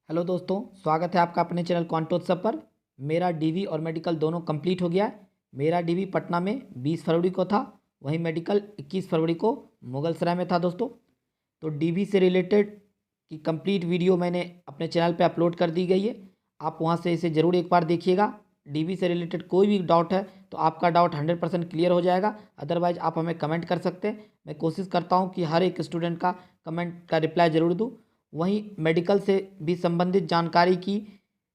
Hello दोस्तों, स्वागत है आपका अपने चैनल क्वांटोत्सव पर। मेरा डीवी और मेडिकल दोनों कंप्लीट हो गया है। मेरा डीवी पटना में 20 फरवरी को था, वहीं मेडिकल 21 फरवरी को मुगलसराय में था दोस्तों। तो डीवी से रिलेटेड की कंप्लीट वीडियो मैंने अपने चैनल पे अपलोड कर दी गई है, आप वहाँ से इसे ज़रूर एक बार देखिएगा। डीवी से रिलेटेड कोई भी डाउट है तो आपका डाउट 100% क्लियर हो जाएगा। अदरवाइज़ आप हमें कमेंट कर सकते हैं, मैं कोशिश करता हूँ कि हर एक स्टूडेंट का कमेंट का रिप्लाई ज़रूर दूँ। वहीं मेडिकल से भी संबंधित जानकारी की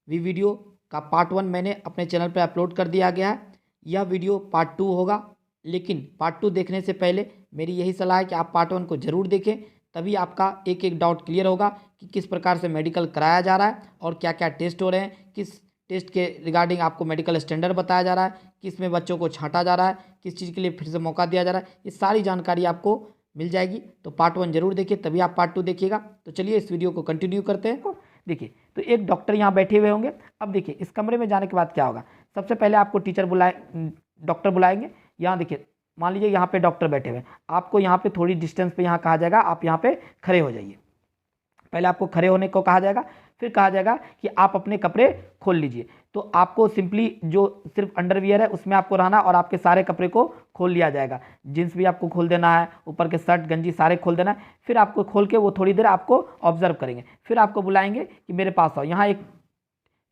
भी वीडियो का पार्ट 1 मैंने अपने चैनल पर अपलोड कर दिया गया है। यह वीडियो पार्ट 2 होगा, लेकिन पार्ट 2 देखने से पहले मेरी यही सलाह है कि आप पार्ट 1 को ज़रूर देखें, तभी आपका एक एक डाउट क्लियर होगा कि किस प्रकार से मेडिकल कराया जा रहा है और क्या क्या टेस्ट हो रहे हैं, किस टेस्ट के रिगार्डिंग आपको मेडिकल स्टैंडर्ड बताया जा रहा है, किस में बच्चों को छांटा जा रहा है, किस चीज़ के लिए फिर से मौका दिया जा रहा है, ये सारी जानकारी आपको मिल जाएगी। तो पार्ट 1 जरूर देखिए, तभी आप पार्ट 2 देखिएगा। तो चलिए इस वीडियो को कंटिन्यू करते हैं। देखिए, तो एक डॉक्टर यहाँ बैठे हुए होंगे। अब देखिए, इस कमरे में जाने के बाद क्या होगा, सबसे पहले आपको डॉक्टर बुलाएंगे। यहाँ देखिए, मान लीजिए यहाँ पे डॉक्टर बैठे हुए हैं, आपको यहाँ पे थोड़ी डिस्टेंस पे यहाँ कहा जाएगा आप यहाँ पे खड़े हो जाइए। पहले आपको खड़े होने को कहा जाएगा, फिर कहा जाएगा कि आप अपने कपड़े खोल लीजिए। तो आपको सिंपली जो सिर्फ अंडरवियर है उसमें आपको रहना और आपके सारे कपड़े को खोल लिया जाएगा। जींस भी आपको खोल देना है, ऊपर के शर्ट गंजी सारे खोल देना है। फिर आपको खोल के वो थोड़ी देर आपको ऑब्जर्व करेंगे, फिर आपको बुलाएंगे कि मेरे पास आओ। यहाँ एक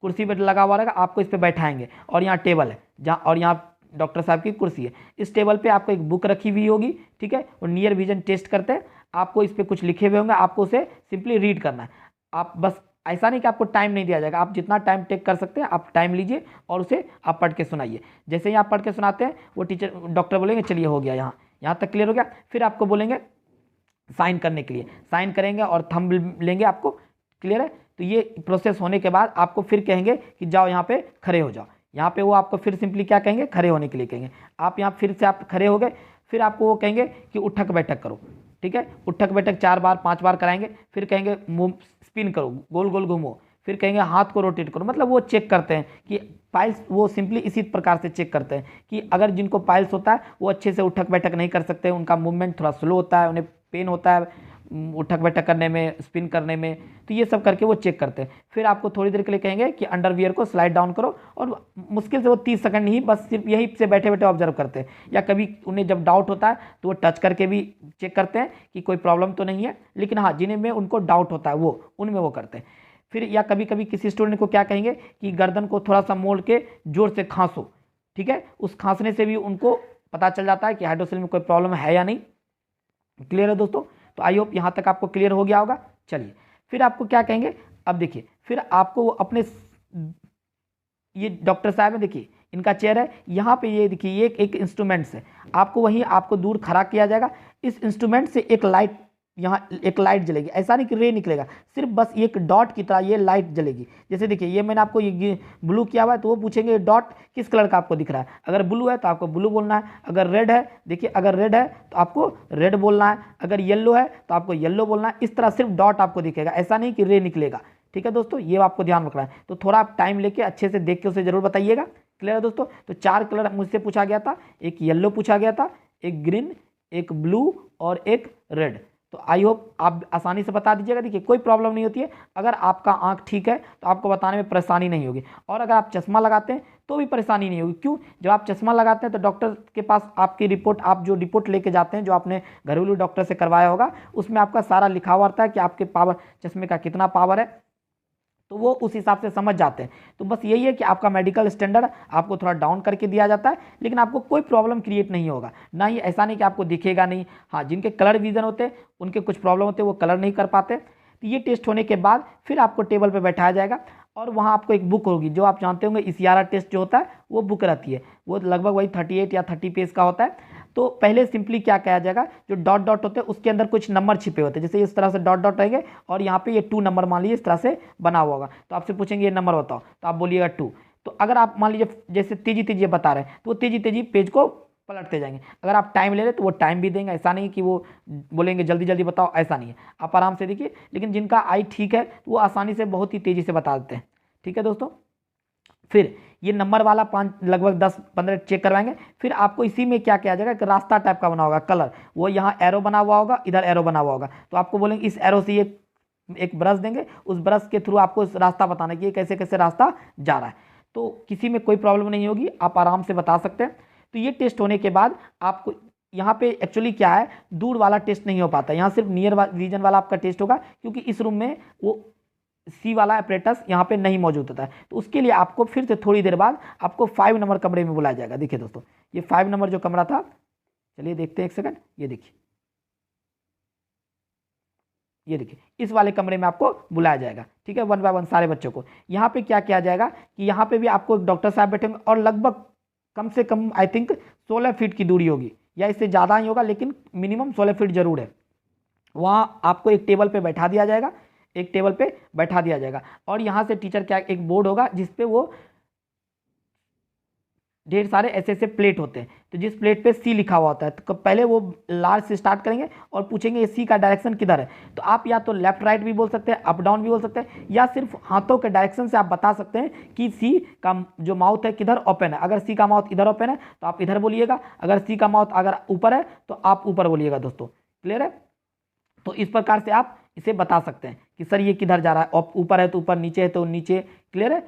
कुर्सी पर लगा हुआ रहेगा, आपको इस पर बैठाएंगे और यहाँ टेबल है जहाँ, और यहाँ डॉक्टर साहब की कुर्सी है। इस टेबल पे आपको एक बुक रखी हुई होगी, ठीक है। और नियर विजन टेस्ट करते हैं, आपको इस पर कुछ लिखे हुए होंगे, आपको उसे सिंपली रीड करना है। आप बस ऐसा नहीं कि आपको टाइम नहीं दिया जाएगा, आप जितना टाइम टेक कर सकते हैं आप टाइम लीजिए और उसे आप पढ़ के सुनाइए। जैसे ही आप पढ़ के सुनाते हैं वो डॉक्टर बोलेंगे चलिए हो गया, यहाँ तक क्लियर हो गया। फिर आपको बोलेंगे साइन करने के लिए, साइन करेंगे और थंब लेंगे आपको, क्लियर है। तो ये प्रोसेस होने के बाद आपको फिर कहेंगे कि जाओ यहाँ पे खड़े हो जाओ। यहाँ पे वो आपको फिर सिंपली क्या कहेंगे, खड़े होने के लिए कहेंगे। आप यहाँ फिर से आप खड़े हो गए, फिर आपको वो कहेंगे कि उठक बैठक करो, ठीक है। उठक बैठक 4 बार 5 बार कराएंगे। फिर कहेंगे मुंह स्पिन करो, गोल गोल घूमो। फिर कहेंगे हाथ को रोटेट करो। मतलब वो चेक करते हैं कि पाइल्स, वो सिंपली इसी प्रकार से चेक करते हैं कि अगर जिनको पाइल्स होता है वो अच्छे से उठक बैठक नहीं कर सकते, उनका मूवमेंट थोड़ा स्लो होता है, उन्हें पेन होता है उठक बैठक करने में, स्पिन करने में, तो ये सब करके वो चेक करते हैं। फिर आपको थोड़ी देर के लिए कहेंगे कि अंडरवियर को स्लाइड डाउन करो, और मुश्किल से वो 30 सेकंड ही, बस सिर्फ यही से बैठे बैठे ऑब्जर्व करते हैं। या कभी उन्हें जब डाउट होता है तो वो टच करके भी चेक करते हैं कि कोई प्रॉब्लम तो नहीं है। लेकिन हाँ, जिन्हें में उनको डाउट होता है वो उनमें वो करते हैं। फिर या कभी कभी किसी स्टूडेंट को क्या कहेंगे कि गर्दन को थोड़ा सा मोड़ के जोर से खांसो, ठीक है। उस खांसने से भी उनको पता चल जाता है कि हाइड्रोसिल में कोई प्रॉब्लम है या नहीं। क्लियर है दोस्तों? तो आई होप यहाँ तक आपको क्लियर हो गया होगा। चलिए, फिर आपको क्या कहेंगे, अब देखिए, फिर आपको अपने, ये डॉक्टर साहब है, देखिए इनका चेयर है, यहाँ पे ये देखिए ये एक इंस्ट्रूमेंट्स है, आपको वहीं आपको दूर खड़ा किया जाएगा। इस इंस्ट्रूमेंट से एक लाइट, यहाँ एक लाइट जलेगी, ऐसा नहीं कि रे निकलेगा, सिर्फ बस एक डॉट की तरह ये लाइट जलेगी। जैसे देखिए ये मैंने आपको ये ब्लू किया हुआ है, तो वो पूछेंगे डॉट किस कलर का आपको दिख रहा है। अगर ब्लू है तो आपको ब्लू बोलना है, अगर रेड है, देखिए अगर रेड है तो आपको रेड बोलना है, अगर येलो है तो आपको येलो बोलना है। इस तरह सिर्फ डॉट आपको दिखेगा, ऐसा नहीं कि रे निकलेगा। ठीक है दोस्तों, ये आपको ध्यान रखना है। तो थोड़ा आप टाइम लेके अच्छे से देख के उसे जरूर बताइएगा। क्लियर है दोस्तों? तो 4 कलर मुझसे पूछा गया था, एक येलो पूछा गया था, एक ग्रीन, एक ब्लू और एक रेड। तो आई होप आप आसानी से बता दीजिएगा। देखिए कोई प्रॉब्लम नहीं होती है, अगर आपका आंख ठीक है तो आपको बताने में परेशानी नहीं होगी, और अगर आप चश्मा लगाते हैं तो भी परेशानी नहीं होगी। क्यों? जब आप चश्मा लगाते हैं तो डॉक्टर के पास आपकी रिपोर्ट, आप जो रिपोर्ट लेके जाते हैं, जो आपने घरेलू डॉक्टर से करवाया होगा, उसमें आपका सारा लिखा हुआ रहता है कि आपके पावर, चश्मे का कितना पावर है, तो वो उस हिसाब से समझ जाते हैं। तो बस यही है कि आपका मेडिकल स्टैंडर्ड आपको थोड़ा डाउन करके दिया जाता है, लेकिन आपको कोई प्रॉब्लम क्रिएट नहीं होगा। ना ही ऐसा नहीं कि आपको दिखेगा नहीं। हाँ, जिनके कलर विजन होते हैं उनके कुछ प्रॉब्लम होते हैं, वो कलर नहीं कर पाते। तो ये टेस्ट होने के बाद फिर आपको टेबल पर बैठाया जाएगा, और वहाँ आपको एक बुक होगी, जो आप जानते होंगे इसियारा टेस्ट जो होता है वो बुक रहती है, वो लगभग वही 38 या 30 पेज का होता है। तो पहले सिंपली क्या किया जाएगा, जो डॉट डॉट होते हैं उसके अंदर कुछ नंबर छिपे होते हैं, जैसे इस तरह से डॉट डॉट रहेंगे, और यहाँ पे ये 2 नंबर मान लीजिए इस तरह से बना हुआ होगा। तो आपसे पूछेंगे ये नंबर बताओ, तो आप बोलिएगा 2। तो अगर आप मान लीजिए जैसे तेजी तेजी बता रहे हैं तो वो तेजी तेजी पेज को पलटते जाएंगे। अगर आप टाइम ले रहे तो वो टाइम भी देंगे, ऐसा नहीं कि वो बोलेंगे जल्दी जल्दी बताओ, ऐसा नहीं है, आप आराम से देखिए। लेकिन जिनका आई ठीक है तो वो आसानी से बहुत ही तेजी से बता देते हैं। ठीक है दोस्तों, फिर ये नंबर वाला 5 लगभग 10-15 चेक करवाएंगे। फिर आपको इसी में क्या किया जाएगा, एक रास्ता टाइप का बना होगा, कलर, वो यहाँ एरो बना हुआ होगा, इधर एरो बना हुआ होगा, तो आपको बोलेंगे इस एरो से ये एक ब्रश देंगे, उस ब्रश के थ्रू आपको रास्ता बताना कि ये कैसे कैसे रास्ता जा रहा है। तो किसी में कोई प्रॉब्लम नहीं होगी, आप आराम से बता सकते हैं। तो ये टेस्ट होने के बाद आपको यहाँ पे एक्चुअली क्या है, दूर वाला टेस्ट नहीं हो पाता, यहाँ सिर्फ नियर रीजन वाला आपका टेस्ट होगा, क्योंकि इस रूम में वो सी वाला अपरेटस यहाँ पे नहीं मौजूद होता है। तो उसके लिए आपको फिर से थोड़ी देर बाद आपको 5 नंबर कमरे में बुलाया जाएगा। देखिए दोस्तों, ये 5 नंबर जो कमरा था, चलिए देखते हैं एक सेकंड, ये देखिए, ये देखिए इस वाले कमरे में आपको बुलाया जाएगा। ठीक है, 1 बाय 1 सारे बच्चों को। यहाँ पे क्या किया जाएगा कि यहाँ पे भी आपको एक डॉक्टर साहब बैठेंगे और लगभग कम से कम आई थिंक 16 फीट की दूरी होगी, या इससे ज़्यादा ही होगा, लेकिन मिनिमम 16 फीट जरूर है। वहाँ आपको एक टेबल पे बैठा दिया जाएगा, एक टेबल पे बैठा दिया जाएगा, और यहाँ से टीचर क्या, एक बोर्ड होगा जिसपे वो ढेर सारे ऐसे ऐसे प्लेट होते हैं। तो जिस प्लेट पे सी लिखा हुआ होता है, तो पहले वो लार्ज से स्टार्ट करेंगे और पूछेंगे ये सी का डायरेक्शन किधर है। तो आप या तो लेफ्ट राइट भी बोल सकते हैं, अप डाउन भी बोल सकते हैं, या सिर्फ हाथों के डायरेक्शन से आप बता सकते हैं कि सी का जो माउथ है किधर ओपन है। अगर सी का माउथ इधर ओपन है तो आप इधर बोलिएगा, अगर सी का माउथ अगर ऊपर है तो आप ऊपर बोलिएगा। दोस्तों क्लियर है? तो इस प्रकार से आप इसे बता सकते हैं कि सर ये किधर जा रहा है, ऊपर है तो ऊपर, नीचे है तो नीचे। क्लियर है?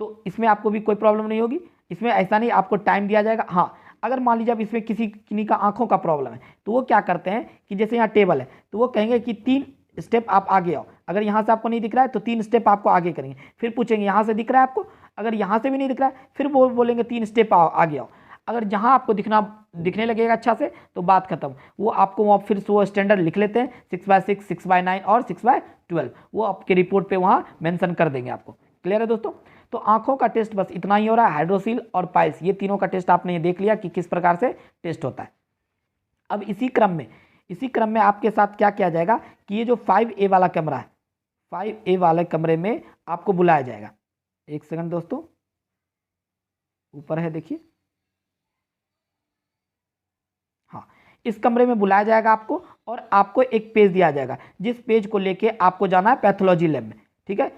तो इसमें आपको भी कोई प्रॉब्लम नहीं होगी। इसमें ऐसा नहीं, आपको टाइम दिया जाएगा। हाँ, अगर मान लीजिए अब इसमें किसी का आंखों का प्रॉब्लम है, तो वो क्या करते हैं कि जैसे यहाँ टेबल है, तो वो कहेंगे कि 3 स्टेप आप आगे आओ। अगर यहाँ से आपको नहीं दिख रहा है तो 3 स्टेप आपको आगे करेंगे, फिर पूछेंगे यहाँ से दिख रहा है आपको, अगर यहाँ से भी नहीं दिख रहा है फिर वो बोलेंगे 3 स्टेप आगे आओ। अगर जहाँ आपको दिखने लगेगा अच्छा से तो बात खत्म। वो आपको वहाँ फिर वो स्टैंडर्ड लिख लेते हैं, 6/6, 6/9 और 6/12, वो आपके रिपोर्ट पे वहाँ मेंशन कर देंगे आपको। क्लियर है दोस्तों? तो आंखों का टेस्ट बस इतना ही हो रहा है। हाइड्रोसील और पाइल्स, ये तीनों का टेस्ट आपने ये देख लिया कि किस प्रकार से टेस्ट होता है। अब इसी क्रम में आपके साथ क्या किया जाएगा कि ये जो 5A वाला कमरा है, 5A वाले कमरे में आपको बुलाया जाएगा। एक सेकंड दोस्तों, ऊपर है देखिए, हाँ, इस कमरे में बुलाया जाएगा आपको, और आपको एक पेज दिया जाएगा, जिस पेज को लेके आपको जाना है पैथोलॉजी लैब में। ठीक है?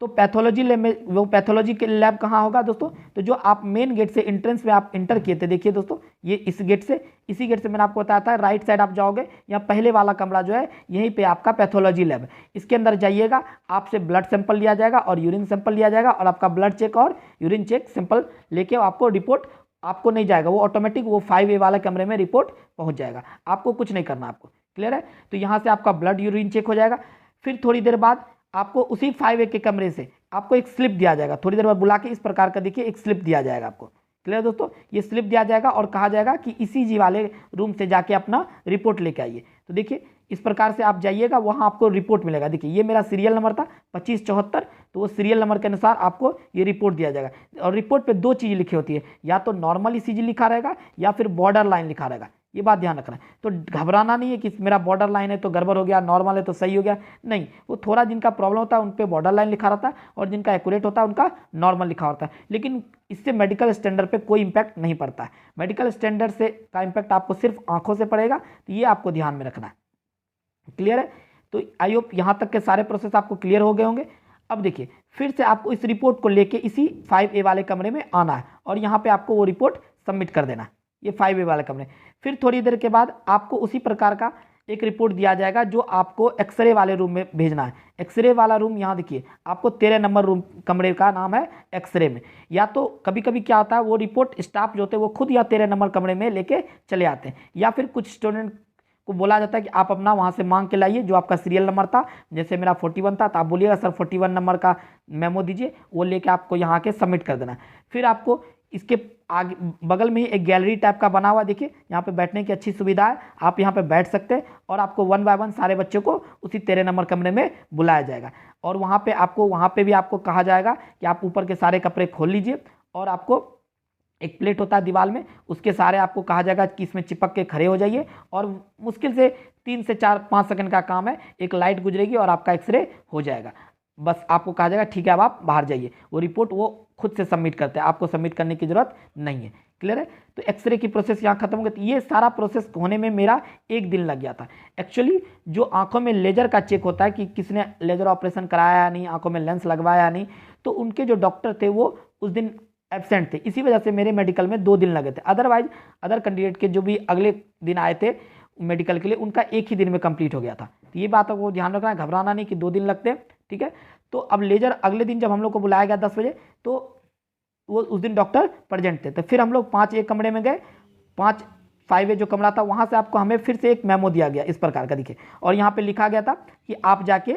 तो पैथोलॉजी लैब में, वो पैथोलॉजी के लैब कहाँ होगा दोस्तों? तो जो आप मेन गेट से एंट्रेंस में आप इंटर किए थे, देखिए दोस्तों, ये इस गेट से, इसी गेट से मैंने आपको बताया था, राइट साइड आप जाओगे, या पहले वाला कमरा जो है यहीं पे आपका पैथोलॉजी लैब है। इसके अंदर जाइएगा, आपसे ब्लड सैंपल लिया जाएगा और यूरिन सैंपल लिया जाएगा, और आपका ब्लड चेक और यूरिन चेक सैंपल लेके आपको रिपोर्ट आपको नहीं जाएगा, वो ऑटोमेटिक वो 5A वाले कमरे में रिपोर्ट पहुंच जाएगा, आपको कुछ नहीं करना आपको। क्लियर है? तो यहाँ से आपका ब्लड यूरिन चेक हो जाएगा। फिर थोड़ी देर बाद आपको उसी 5A के कमरे से आपको एक स्लिप दिया जाएगा, थोड़ी देर बाद बुला के इस प्रकार का देखिए एक स्लिप दिया जाएगा आपको। क्लियर दोस्तों? ये स्लिप दिया जाएगा और कहा जाएगा कि ECG वाले रूम से जाके अपना रिपोर्ट लेके आइए। तो देखिए इस प्रकार से आप जाइएगा, वहाँ आपको रिपोर्ट मिलेगा। देखिए ये मेरा सीरियल नंबर था 2574, तो वो सीरियल नंबर के अनुसार आपको ये रिपोर्ट दिया जाएगा। और रिपोर्ट पे 2 चीज़ लिखी होती है, या तो नॉर्मल ECG लिखा रहेगा या फिर बॉर्डर लाइन लिखा रहेगा। ये बात ध्यान रखना है। तो घबराना नहीं है कि मेरा बॉर्डर लाइन है तो गड़बड़ हो गया, नॉर्मल है तो सही हो गया, नहीं। वो थोड़ा जिनका प्रॉब्लम होता है उन पे बॉर्डर लाइन लिखा रहता है, और जिनका एक्यूरेट होता है उनका नॉर्मल लिखा होता है। लेकिन इससे मेडिकल स्टैंडर्ड पे कोई इंपैक्ट नहीं पड़ता है। मेडिकल स्टैंडर्ड से का इंपैक्ट आपको सिर्फ आंखों से पड़ेगा, तो ये आपको ध्यान में रखना है। क्लियर है? तो आई होप यहाँ तक के सारे प्रोसेस आपको क्लियर हो गए होंगे। अब देखिए फिर से आपको इस रिपोर्ट को लेके इसी 5A वाले कमरे में आना है, और यहाँ पे आपको वो रिपोर्ट सबमिट कर देना है, ये 5A वाले कमरे। फिर थोड़ी देर के बाद आपको उसी प्रकार का एक रिपोर्ट दिया जाएगा जो आपको एक्सरे वाले रूम में भेजना है। एक्सरे वाला रूम यहाँ देखिए, आपको 13 नंबर रूम कमरे का नाम है एक्सरे में। या तो कभी कभी क्या होता है, वो रिपोर्ट स्टाफ जो होते हैं वो खुद या 13 नंबर कमरे में लेके चले आते हैं, या फिर कुछ स्टूडेंट को बोला जाता है कि आप अपना वहाँ से मांग के लाइए जो आपका सीरियल नंबर था। जैसे मेरा 41 था तो आप बोलिएगा सर 41 नंबर का मेमो दीजिए, वो लेके आपको यहाँ के सबमिट कर देना है। फिर आपको इसके आगे बगल में ही एक गैलरी टाइप का बना हुआ, देखिए यहाँ पे बैठने की अच्छी सुविधा है, आप यहाँ पे बैठ सकते हैं, और आपको 1 बाय 1 सारे बच्चों को उसी 13 नंबर कमरे में बुलाया जाएगा। और वहाँ पे भी आपको कहा जाएगा कि आप ऊपर के सारे कपड़े खोल लीजिए, और आपको एक प्लेट होता है दीवार में, उसके सारे आपको कहा जाएगा कि इसमें चिपक के खड़े हो जाइए, और मुश्किल से 3 से 4-5 सेकंड का काम है, एक लाइट गुजरेगी और आपका एक्सरे हो जाएगा। बस आपको कहा जाएगा ठीक है अब आप बाहर जाइए। वो रिपोर्ट वो खुद से सबमिट करते हैं, आपको सबमिट करने की जरूरत नहीं है। क्लियर है? तो एक्सरे की प्रोसेस यहाँ खत्म हो गई। तो ये सारा प्रोसेस होने में मेरा 1 दिन लग गया था। एक्चुअली जो आंखों में लेजर का चेक होता है कि किसने लेजर ऑपरेशन कराया या नहीं, आंखों में लेंस लगवाया या नहीं, तो उनके जो डॉक्टर थे वो उस दिन एब्सेंट थे, इसी वजह से मेरे मेडिकल में 2 दिन लगे थे। अदरवाइज अदर कैंडिडेट के जो भी अगले दिन आए थे मेडिकल के लिए, उनका 1 ही दिन में कंप्लीट हो गया था। तो ये बात आपको ध्यान रखना है, घबराना नहीं कि 2 दिन लगते हैं, ठीक है। तो अब लेजर अगले दिन जब हम लोग को बुलाया गया 10 बजे, तो वो उस दिन डॉक्टर प्रेजेंट थे, तो फिर हम लोग 5 एक कमरे में गए, 5 जो कमरा था वहाँ से आपको हमें फिर से एक मेमो दिया गया इस प्रकार का, देखिए, और यहाँ पे लिखा गया था कि आप जाके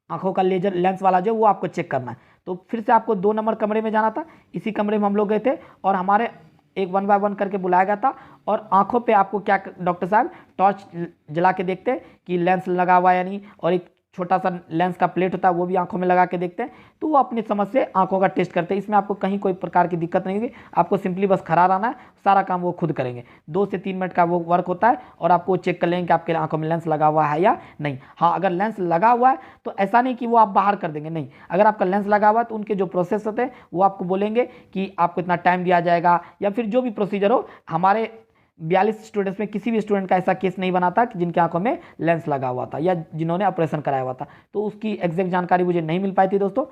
आंखों का लेजर लेंस वाला जो वो आपको चेक करना है। तो फिर से आपको 2 नंबर कमरे में जाना था, इसी कमरे में हम लोग गए थे और हमारे एक 1 बाय 1 करके बुलाया गया था, और आंखों पे आपको क्या डॉक्टर साहब टॉर्च जला के देखते हैं कि लेंस लगा हुआ या नहीं, और एक छोटा सा लेंस का प्लेट होता है वो भी आंखों में लगा के देखते हैं। तो वो अपनी समझ से आंखों का टेस्ट करते हैं, इसमें आपको कहीं कोई प्रकार की दिक्कत नहीं होगी, आपको सिंपली बस खड़ा रहना है, सारा काम वो खुद करेंगे। 2 से 3 मिनट का वो वर्क होता है और आपको चेक कर लेंगे कि आपके आंखों में लेंस लगा हुआ है या नहीं। हाँ, अगर लेंस लगा हुआ है तो ऐसा नहीं कि वो आप बाहर कर देंगे, नहीं, अगर आपका लेंस लगा हुआ है तो उनके जो प्रोसेस होते हैं वो आपको बोलेंगे कि आपको इतना टाइम दिया जाएगा, या फिर जो भी प्रोसीजर हो। हमारे 42 स्टूडेंट्स में किसी भी स्टूडेंट का ऐसा केस नहीं बना था कि जिनकी आंखों में लेंस लगा हुआ था या जिन्होंने ऑपरेशन कराया हुआ था, तो उसकी एग्जैक्ट जानकारी मुझे नहीं मिल पाई थी दोस्तों,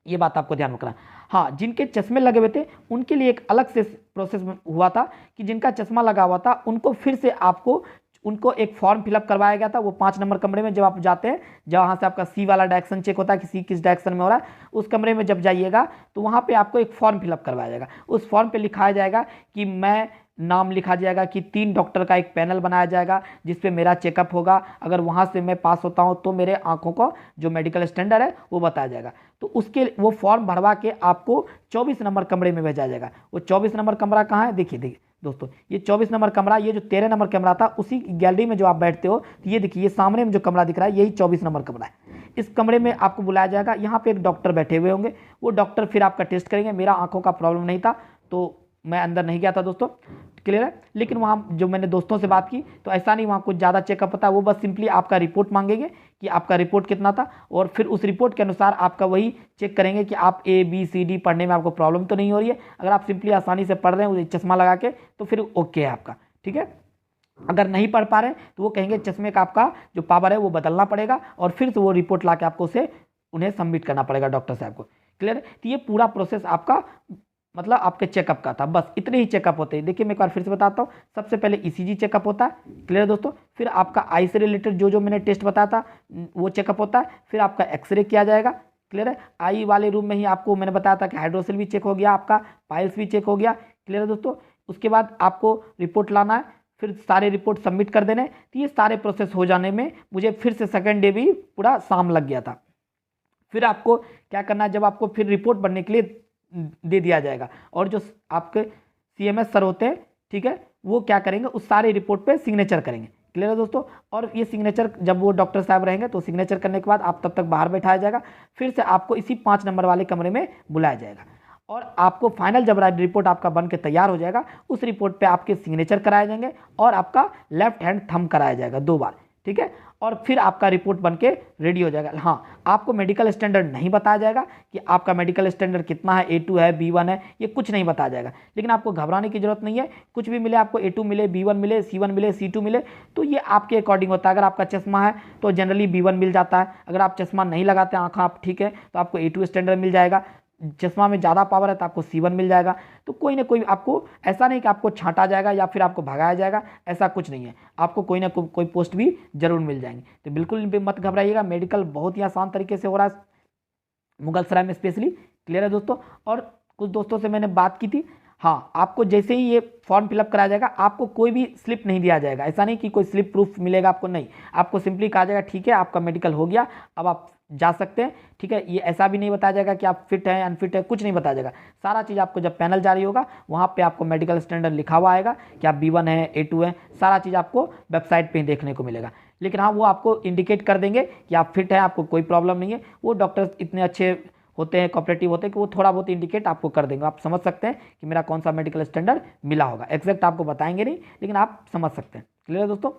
ये बात आपको ध्यान रखना। हाँ, जिनके चश्मे लगे हुए थे उनके लिए एक अलग से प्रोसेस हुआ था कि जिनका चश्मा लगा हुआ था उनको फिर से आपको उनको एक फॉर्म फिलअप करवाया गया था, वो 5 नंबर कमरे में जब आप जाते हैं, जहाँ से आपका सी वाला डायरेक्शन चेक होता है कि सी किस डायरेक्शन में हो रहा है, उस कमरे में जब जाइएगा तो वहाँ पे आपको एक फॉर्म फिलअप करवाया जाएगा। उस फॉर्म पे लिखाया जाएगा कि मैं नाम लिखा जाएगा कि 3 डॉक्टर का एक पैनल बनाया जाएगा जिसपे मेरा चेकअप होगा, अगर वहाँ से मैं पास होता हूँ तो मेरे आंखों का जो मेडिकल स्टैंडर्ड है वो बताया जाएगा। तो उसके वो फॉर्म भरवा के आपको 24 नंबर कमरे में भेजा जाएगा। वो 24 नंबर कमरा कहाँ है, देखिए दोस्तों, ये 24 नंबर कमरा, ये जो 13 नंबर कमरा था उसी गैलरी में जो आप बैठते हो, तो ये देखिए, ये सामने में जो कमरा दिख रहा है यही 24 नंबर कमरा है। इस कमरे में आपको बुलाया जाएगा, यहाँ पे एक डॉक्टर बैठे हुए होंगे, वो डॉक्टर फिर आपका टेस्ट करेंगे। मेरा आंखों का प्रॉब्लम नहीं था तो मैं अंदर नहीं गया था दोस्तों, क्लियर है। लेकिन वहाँ जो मैंने दोस्तों से बात की तो ऐसा नहीं वहाँ कुछ ज़्यादा चेकअप होता है, वो बस सिंपली आपका रिपोर्ट मांगेंगे कि आपका रिपोर्ट कितना था, और फिर उस रिपोर्ट के अनुसार आपका वही चेक करेंगे कि आप ABCD पढ़ने में आपको प्रॉब्लम तो नहीं हो रही है। अगर आप सिंपली आसानी से पढ़ रहे हैं चश्मा लगा के तो फिर ओके है आपका, ठीक है। अगर नहीं पढ़ पा रहे हैं तो वो कहेंगे चश्मे का आपका जो पावर है वो बदलना पड़ेगा, और फिर से वो रिपोर्ट ला के आपको उसे उन्हें सबमिट करना पड़ेगा डॉक्टर साहब को, क्लियर है। तो ये पूरा प्रोसेस आपका मतलब आपके चेकअप का था, बस इतने ही चेकअप होते हैं। देखिए मैं एक बार फिर से बताता हूँ, सबसे पहले ECG चेकअप होता है, क्लियर है दोस्तों। फिर आपका आई से रिलेटेड जो जो मैंने टेस्ट बताया था वो चेकअप होता है। फिर आपका एक्सरे किया जाएगा, क्लियर है। आई वाले रूम में ही आपको मैंने बताया था कि हाइड्रोसिल भी चेक हो गया, आपका पाइल्स भी चेक हो गया, क्लियर है दोस्तों। उसके बाद आपको रिपोर्ट लाना है, फिर सारे रिपोर्ट सबमिट कर देने। तो ये सारे प्रोसेस हो जाने में मुझे फिर से सेकेंड डे भी पूरा शाम लग गया था। फिर आपको क्या करना है, जब आपको फिर रिपोर्ट बनने के लिए दे दिया जाएगा, और जो आपके CMS सर होते हैं, ठीक है, वो क्या करेंगे, उस सारे रिपोर्ट पे सिग्नेचर करेंगे, क्लियर है दोस्तों। और ये सिग्नेचर जब वो डॉक्टर साहब रहेंगे तो सिग्नेचर करने के बाद आप तब तक बाहर बैठाया जाएगा, फिर से आपको इसी 5 नंबर वाले कमरे में बुलाया जाएगा, और आपको फाइनल जब रिपोर्ट आपका बन के तैयार हो जाएगा उस रिपोर्ट पे आपके सिग्नेचर कराए जाएंगे और आपका लेफ्ट हैंड थंब कराया जाएगा 2 बार, ठीक है। और फिर आपका रिपोर्ट बन के रेडी हो जाएगा। हाँ, आपको मेडिकल स्टैंडर्ड नहीं बताया जाएगा कि आपका मेडिकल स्टैंडर्ड कितना है, A2 है, B1 है, ये कुछ नहीं बताया जाएगा। लेकिन आपको घबराने की जरूरत नहीं है, कुछ भी मिले, आपको A2 मिले, B1 मिले, C1 मिले, C2 मिले, तो ये आपके अकॉर्डिंग होता है। अगर आपका चश्मा है तो जनरली B1 मिल जाता है, अगर आप चश्मा नहीं लगाते, आँख आप ठीक है, तो आपको A2 स्टैंडर्ड मिल जाएगा। चश्मा में ज़्यादा पावर है तो आपको C1 मिल जाएगा। तो कोई ना कोई आपको, ऐसा नहीं कि आपको छांटा जाएगा या फिर आपको भगाया जाएगा, ऐसा कुछ नहीं है, आपको कोई ना कोई पोस्ट भी जरूर मिल जाएंगे। तो बिल्कुल मत घबराइएगा, मेडिकल बहुत ही आसान तरीके से हो रहा है मुगलसराय में स्पेशली, क्लियर है दोस्तों। और कुछ दोस्तों से मैंने बात की थी, हाँ, आपको जैसे ही ये फॉर्म फिलअप कराया जाएगा आपको कोई भी स्लिप नहीं दिया जाएगा, ऐसा नहीं कि कोई स्लिप प्रूफ मिलेगा आपको, नहीं, आपको सिंपली कहा जाएगा ठीक है आपका मेडिकल हो गया, अब आप जा सकते हैं, ठीक है। ये ऐसा भी नहीं बताया जाएगा कि आप फिट हैं अनफिट है, कुछ नहीं बताया जाएगा। सारा चीज़ आपको जब पैनल जारी होगा वहाँ पे आपको मेडिकल स्टैंडर्ड लिखा हुआ आएगा कि आप B1 है, A2 है, सारा चीज़ आपको वेबसाइट पे ही देखने को मिलेगा। लेकिन हाँ, वो आपको इंडिकेट कर देंगे कि आप फिट हैं, आपको कोई प्रॉब्लम नहीं है। वो डॉक्टर्स इतने अच्छे होते हैं, कोऑपरेटिव होते हैं कि वो थोड़ा बहुत इंडिकेट आपको कर देंगे, आप समझ सकते हैं कि मेरा कौन सा मेडिकल स्टैंडर्ड मिला होगा। एग्जैक्ट आपको बताएंगे नहीं, लेकिन आप समझ सकते हैं, क्लियर है दोस्तों।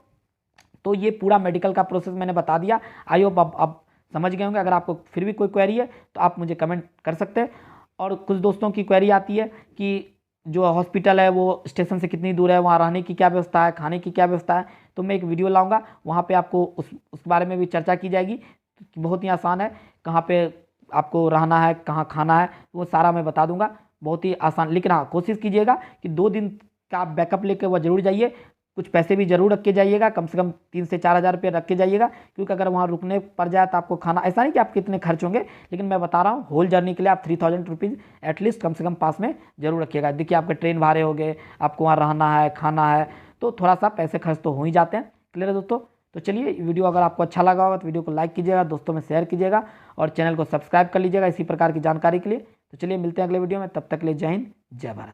तो ये पूरा मेडिकल का प्रोसेस मैंने बता दिया, आई होप आप समझ गए होंगे। अगर आपको फिर भी कोई क्वेरी है तो आप मुझे कमेंट कर सकते हैं। और कुछ दोस्तों की क्वेरी आती है कि जो हॉस्पिटल है वो स्टेशन से कितनी दूर है, वहाँ रहने की क्या व्यवस्था है, खाने की क्या व्यवस्था है, तो मैं एक वीडियो लाऊंगा, वहाँ पे आपको उस बारे में भी चर्चा की जाएगी। बहुत ही आसान है, कहाँ पे आपको रहना है, कहाँ खाना है, वो सारा मैं बता दूंगा, बहुत ही आसान। लेकिन हाँ, कोशिश कीजिएगा कि 2 दिन का आप बैकअप लेकर वह जरूर जाइए। कुछ पैसे भी जरूर रख के जाइएगा, कम से कम 3 से 4 हज़ार रुपये रख के जाइएगा, क्योंकि अगर वहाँ रुकने पड़ जाए तो आपको खाना, ऐसा नहीं कि आपके इतने खर्च होंगे, लेकिन मैं बता रहा हूँ होल जर्नी के लिए आप 3000 रुपीज़ एटलीस्ट कम से कम पास में जरूर रखिएगा। देखिए आपके ट्रेन भाड़े हो गए, आपको वहाँ रहना है, खाना है, तो थोड़ा सा पैसे खर्च तो हो ही जाते हैं। क्लियर है दोस्तों? तो चलिए, वीडियो अगर आपको अच्छा लगा होगा तो वीडियो को लाइक कीजिएगा, दोस्तों में शेयर कीजिएगा और चैनल को सब्सक्राइब कर लीजिएगा इसी प्रकार की जानकारी के लिए। तो चलिए मिलते हैं अगले वीडियो में, तब तक के लिए जय हिंद, जय भारत।